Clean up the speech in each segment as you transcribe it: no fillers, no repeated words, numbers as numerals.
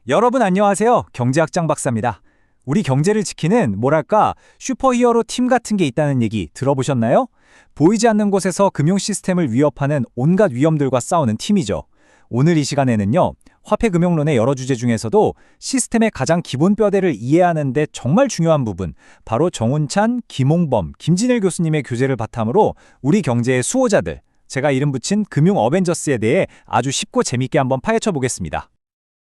여러분 안녕하세요. 경제학장 박사입니다. 우리 경제를 지키는 뭐랄까 슈퍼히어로 팀 같은 게 있다는 얘기 들어보셨나요? 보이지 않는 곳에서 금융 시스템을 위협하는 온갖 위험들과 싸우는 팀이죠. 오늘 이 시간에는요. 화폐금융론의 여러 주제 중에서도 시스템의 가장 기본 뼈대를 이해하는 데 정말 중요한 부분, 바로 정운찬, 김홍범, 김진일 교수님의 교재를 바탕으로 우리 경제의 수호자들, 제가 이름 붙인 금융 어벤져스에 대해 아주 쉽고 재밌게 한번 파헤쳐 보겠습니다.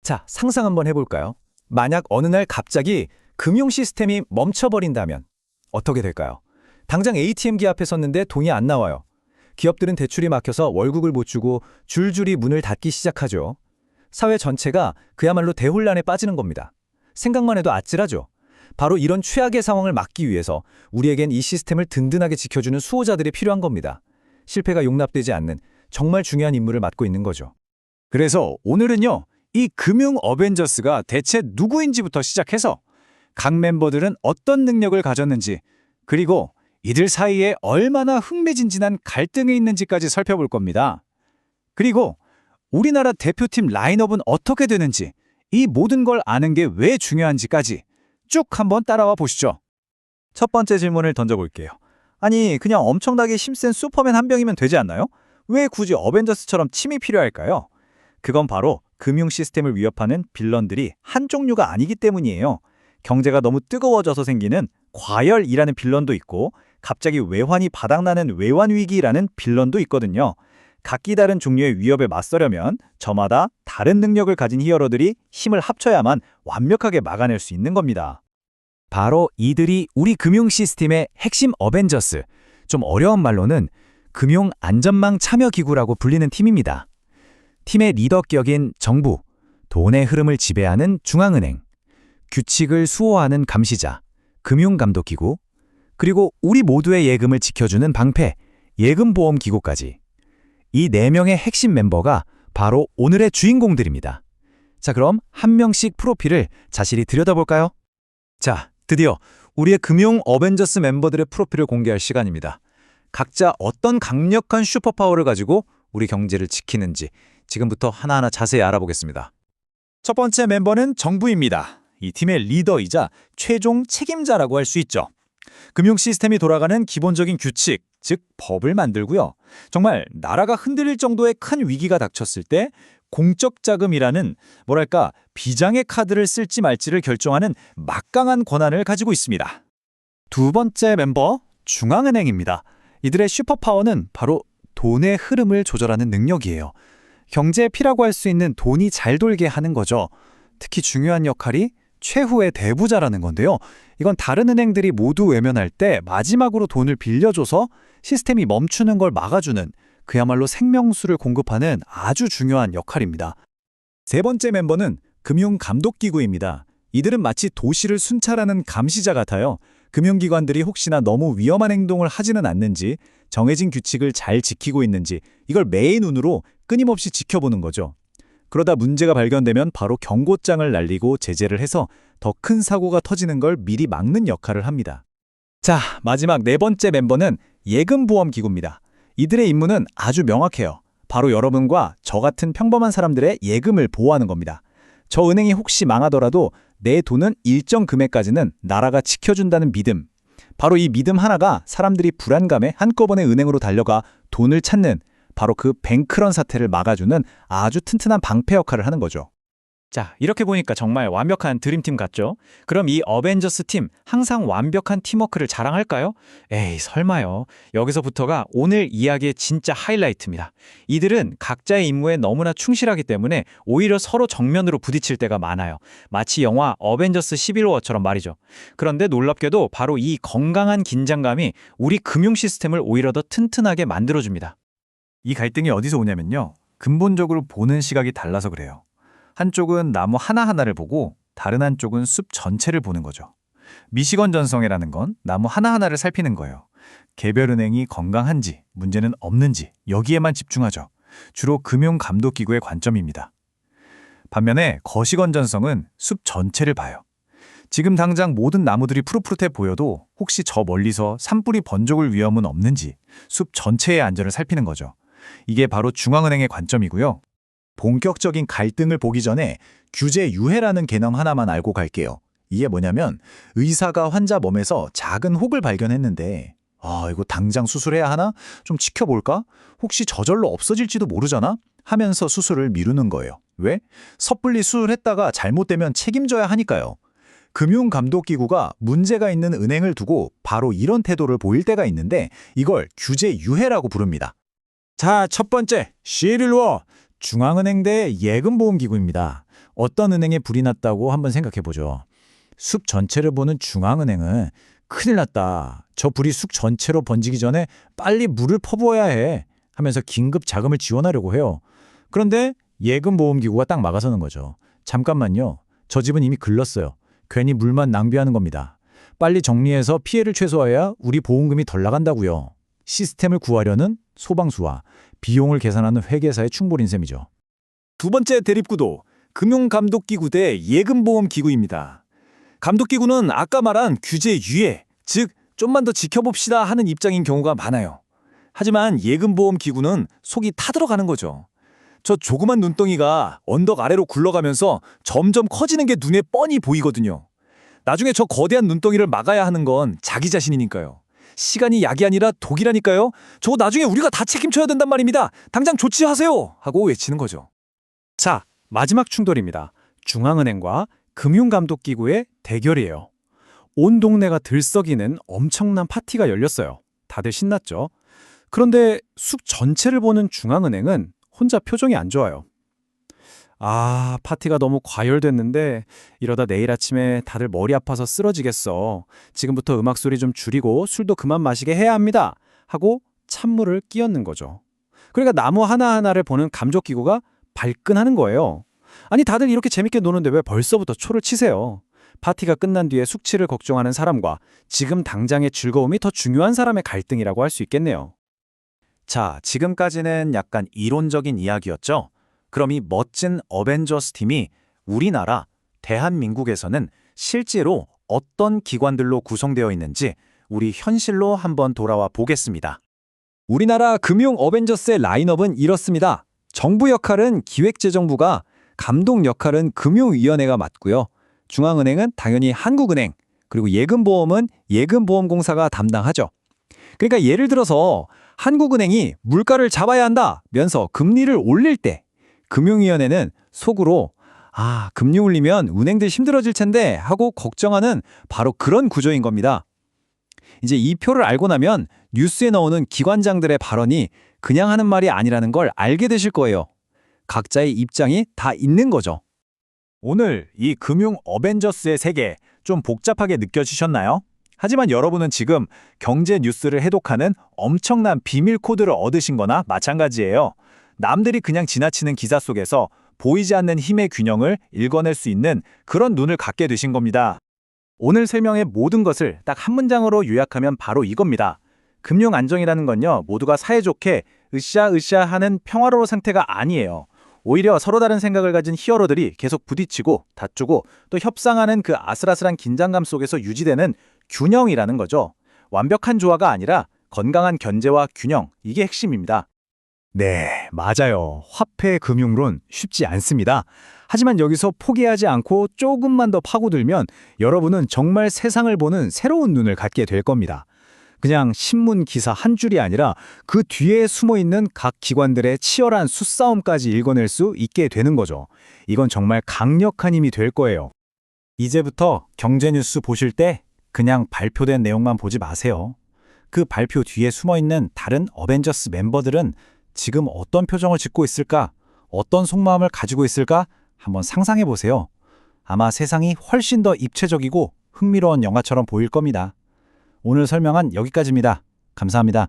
자, 상상 한번 해볼까요? 만약 어느 날 갑자기 금융 시스템이 멈춰버린다면 어떻게 될까요? 당장 ATM기 앞에 섰는데 돈이 안 나와요. 기업들은 대출이 막혀서 월급을 못 주고 줄줄이 문을 닫기 시작하죠. 사회 전체가 그야말로 대혼란에 빠지는 겁니다. 생각만 해도 아찔하죠. 바로 이런 최악의 상황을 막기 위해서 우리에겐 이 시스템을 든든하게 지켜주는 수호자들이 필요한 겁니다. 실패가 용납되지 않는 정말 중요한 임무를 맡고 있는 거죠. 그래서 오늘은요. 이 금융 어벤져스가 대체 누구인지부터 시작해서 각 멤버들은 어떤 능력을 가졌는지, 그리고 이들 사이에 얼마나 흥미진진한 갈등이 있는지까지 살펴볼 겁니다. 그리고 우리나라 대표팀 라인업은 어떻게 되는지, 이 모든 걸 아는 게 왜 중요한지까지 쭉 한번 따라와 보시죠. 첫 번째 질문을 던져볼게요. 아니, 그냥 엄청나게 힘센 슈퍼맨 한 명이면 되지 않나요? 왜 굳이 어벤져스처럼 팀이 필요할까요? 그건 바로 금융 시스템을 위협하는 빌런들이 한 종류가 아니기 때문이에요. 경제가 너무 뜨거워져서 생기는 과열이라는 빌런도 있고, 갑자기 외환이 바닥나는 외환위기라는 빌런도 있거든요. 각기 다른 종류의 위협에 맞서려면 저마다 다른 능력을 가진 히어로들이 힘을 합쳐야만 완벽하게 막아낼 수 있는 겁니다. 바로 이들이 우리 금융 시스템의 핵심 어벤져스, 좀 어려운 말로는 금융 안전망 참여 기구라고 불리는 팀입니다. 팀의 리더격인 정부, 돈의 흐름을 지배하는 중앙은행, 규칙을 수호하는 감시자, 금융감독기구, 그리고 우리 모두의 예금을 지켜주는 방패, 예금보험기구까지. 이 4명의 핵심 멤버가 바로 오늘의 주인공들입니다. 자, 그럼 한 명씩 프로필을 자세히 들여다볼까요? 자, 드디어 우리의 금융 어벤져스 멤버들의 프로필을 공개할 시간입니다. 각자 어떤 강력한 슈퍼파워를 가지고 우리 경제를 지키는지 지금부터 하나하나 자세히 알아보겠습니다. 첫 번째 멤버는 정부입니다. 이 팀의 리더이자 최종 책임자라고 할 수 있죠. 금융 시스템이 돌아가는 기본적인 규칙, 즉 법을 만들고요. 정말 나라가 흔들릴 정도의 큰 위기가 닥쳤을 때 공적 자금이라는 뭐랄까 비장의 카드를 쓸지 말지를 결정하는 막강한 권한을 가지고 있습니다. 두 번째 멤버, 중앙은행입니다. 이들의 슈퍼파워는 바로 돈의 흐름을 조절하는 능력이에요. 경제의 피라고 할 수 있는 돈이 잘 돌게 하는 거죠. 특히 중요한 역할이 최후의 대부자라는 건데요. 이건 다른 은행들이 모두 외면할 때 마지막으로 돈을 빌려줘서 시스템이 멈추는 걸 막아주는, 그야말로 생명수를 공급하는 아주 중요한 역할입니다. 세 번째 멤버는 금융감독기구입니다. 이들은 마치 도시를 순찰하는 감시자 같아요. 금융기관들이 혹시나 너무 위험한 행동을 하지는 않는지, 정해진 규칙을 잘 지키고 있는지 이걸 매의 눈으로 끊임없이 지켜보는 거죠. 그러다 문제가 발견되면 바로 경고장을 날리고 제재를 해서 더 큰 사고가 터지는 걸 미리 막는 역할을 합니다. 자, 마지막 네 번째 멤버는 예금보험기구입니다. 이들의 임무는 아주 명확해요. 바로 여러분과 저 같은 평범한 사람들의 예금을 보호하는 겁니다. 저 은행이 혹시 망하더라도 내 돈은 일정 금액까지는 나라가 지켜준다는 믿음. 바로 이 믿음 하나가 사람들이 불안감에 한꺼번에 은행으로 달려가 돈을 찾는, 바로 그 뱅크런 사태를 막아주는 아주 튼튼한 방패 역할을 하는 거죠. 자, 이렇게 보니까 정말 완벽한 드림팀 같죠? 그럼 이 어벤져스 팀 항상 완벽한 팀워크를 자랑할까요? 에이, 설마요. 여기서부터가 오늘 이야기의 진짜 하이라이트입니다. 이들은 각자의 임무에 너무나 충실하기 때문에 오히려 서로 정면으로 부딪힐 때가 많아요. 마치 영화 어벤져스 11호처럼 말이죠. 그런데 놀랍게도 바로 이 건강한 긴장감이 우리 금융 시스템을 오히려 더 튼튼하게 만들어줍니다. 이 갈등이 어디서 오냐면요. 근본적으로 보는 시각이 달라서 그래요. 한쪽은 나무 하나하나를 보고 다른 한쪽은 숲 전체를 보는 거죠. 미시건 전성회라는 건 나무 하나하나를 살피는 거예요. 개별 은행이 건강한지, 문제는 없는지 여기에만 집중하죠. 주로 금융감독기구의 관점입니다. 반면에 거시건 전성은 숲 전체를 봐요. 지금 당장 모든 나무들이 푸릇푸릇해 보여도 혹시 저 멀리서 산불이 번져올 위험은 없는지 숲 전체의 안전을 살피는 거죠. 이게 바로 중앙은행의 관점이고요. 본격적인 갈등을 보기 전에 규제 유해라는 개념 하나만 알고 갈게요. 이게 뭐냐면 의사가 환자 몸에서 작은 혹을 발견했는데 이거 당장 수술해야 하나? 좀 지켜볼까? 혹시 저절로 없어질지도 모르잖아? 하면서 수술을 미루는 거예요. 왜? 섣불리 수술했다가 잘못되면 책임져야 하니까요. 금융감독기구가 문제가 있는 은행을 두고 바로 이런 태도를 보일 때가 있는데 이걸 규제 유해라고 부릅니다. 자, 첫 번째, C1로 중앙은행 대 예금보험기구입니다. 어떤 은행에 불이 났다고 한번 생각해보죠. 숲 전체를 보는 중앙은행은 큰일 났다. 저 불이 숲 전체로 번지기 전에 빨리 물을 퍼부어야 해. 하면서 긴급 자금을 지원하려고 해요. 그런데 예금보험기구가 딱 막아서는 거죠. 잠깐만요. 저 집은 이미 글렀어요. 괜히 물만 낭비하는 겁니다. 빨리 정리해서 피해를 최소화해야 우리 보험금이 덜 나간다고요. 시스템을 구하려는 소방수와 비용을 계산하는 회계사의 충돌인 셈이죠. 두 번째 대립구도 금융감독기구 대 예금보험기구입니다. 감독기구는 아까 말한 규제 유예, 즉 좀만 더 지켜봅시다 하는 입장인 경우가 많아요. 하지만 예금보험기구는 속이 타들어가는 거죠. 저 조그만 눈덩이가 언덕 아래로 굴러가면서 점점 커지는 게 눈에 뻔히 보이거든요. 나중에 저 거대한 눈덩이를 막아야 하는 건 자기 자신이니까요. 시간이 약이 아니라 독이라니까요. 저거 나중에 우리가 다 책임져야 된단 말입니다. 당장 조치하세요! 하고 외치는 거죠. 자, 마지막 충돌입니다. 중앙은행과 금융감독기구의 대결이에요. 온 동네가 들썩이는 엄청난 파티가 열렸어요. 다들 신났죠. 그런데 숲 전체를 보는 중앙은행은 혼자 표정이 안 좋아요. 파티가 너무 과열됐는데 이러다 내일 아침에 다들 머리 아파서 쓰러지겠어. 지금부터 음악 소리 좀 줄이고 술도 그만 마시게 해야 합니다. 하고 찬물을 끼얹는 거죠. 그러니까 나무 하나하나를 보는 감독기구가 발끈하는 거예요. 아니 다들 이렇게 재밌게 노는데 왜 벌써부터 초를 치세요? 파티가 끝난 뒤에 숙취를 걱정하는 사람과 지금 당장의 즐거움이 더 중요한 사람의 갈등이라고 할 수 있겠네요. 자, 지금까지는 약간 이론적인 이야기였죠? 그럼 이 멋진 어벤져스 팀이 우리나라, 대한민국에서는 실제로 어떤 기관들로 구성되어 있는지 우리 현실로 한번 돌아와 보겠습니다. 우리나라 금융 어벤져스의 라인업은 이렇습니다. 정부 역할은 기획재정부가, 감독 역할은 금융위원회가 맡고요. 중앙은행은 당연히 한국은행, 그리고 예금보험은 예금보험공사가 담당하죠. 그러니까 예를 들어서 한국은행이 물가를 잡아야 한다면서 금리를 올릴 때 금융위원회는 속으로 금리 올리면 은행들 힘들어질 텐데 하고 걱정하는 바로 그런 구조인 겁니다. 이제 이 표를 알고 나면 뉴스에 나오는 기관장들의 발언이 그냥 하는 말이 아니라는 걸 알게 되실 거예요. 각자의 입장이 다 있는 거죠. 오늘 이 금융 어벤져스의 세계 좀 복잡하게 느껴지셨나요? 하지만 여러분은 지금 경제 뉴스를 해독하는 엄청난 비밀 코드를 얻으신 거나 마찬가지예요. 남들이 그냥 지나치는 기사 속에서 보이지 않는 힘의 균형을 읽어낼 수 있는 그런 눈을 갖게 되신 겁니다. 오늘 설명의 모든 것을 딱 한 문장으로 요약하면 바로 이겁니다. 금융 안정이라는 건요, 모두가 사이좋게 으쌰으쌰 하는 평화로운 상태가 아니에요. 오히려 서로 다른 생각을 가진 히어로들이 계속 부딪히고 다투고 또 협상하는 그 아슬아슬한 긴장감 속에서 유지되는 균형이라는 거죠. 완벽한 조화가 아니라 건강한 견제와 균형, 이게 핵심입니다. 네, 맞아요. 화폐 금융론 쉽지 않습니다. 하지만 여기서 포기하지 않고 조금만 더 파고들면 여러분은 정말 세상을 보는 새로운 눈을 갖게 될 겁니다. 그냥 신문 기사 한 줄이 아니라 그 뒤에 숨어있는 각 기관들의 치열한 수싸움까지 읽어낼 수 있게 되는 거죠. 이건 정말 강력한 힘이 될 거예요. 이제부터 경제 뉴스 보실 때 그냥 발표된 내용만 보지 마세요. 그 발표 뒤에 숨어있는 다른 어벤져스 멤버들은 지금 어떤 표정을 짓고 있을까? 어떤 속마음을 가지고 있을까? 한번 상상해 보세요. 아마 세상이 훨씬 더 입체적이고 흥미로운 영화처럼 보일 겁니다. 오늘 설명은 여기까지입니다. 감사합니다.